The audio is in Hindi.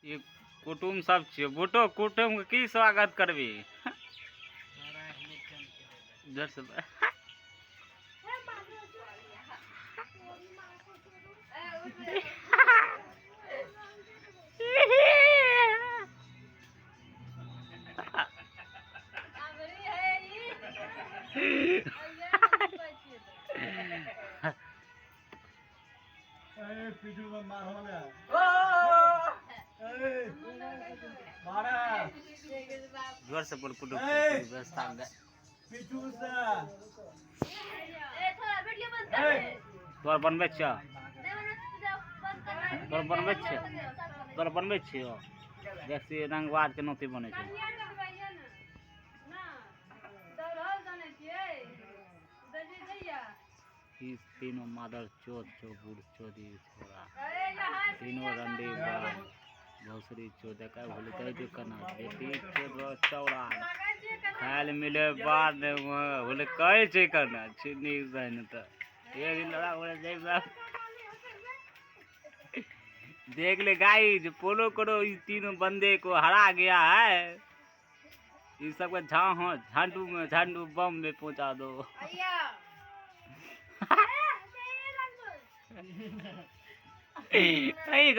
ये कुटुम सब छे बूटो कुटुम के की स्वागत करबी जर से पीछू में मार हो गया मारा जोर से बोल कुटुम व्यवस्था में पीछू से थोड़ा वीडियो बंद कर तोर बनबे छ तोर बनबे छ तोर बनबे छियो जैसे रंगवाद के नोती बने छै इस तीनों मदर चोद चोबुर चोदी छोरा तीनों रंडी बाल भोसरी चोद का भूल कह दे कना बेटी चोद चौड़ा खाल मिले बाद भूल कह छै करना चिन्नी जान त एक दिन लड़ा बोले जय देख ले गाइस फॉलो करो इस तीनों बंदे को हरा गया है इस सब का झांडू में झांडू बम में पहुंचा दो गाइस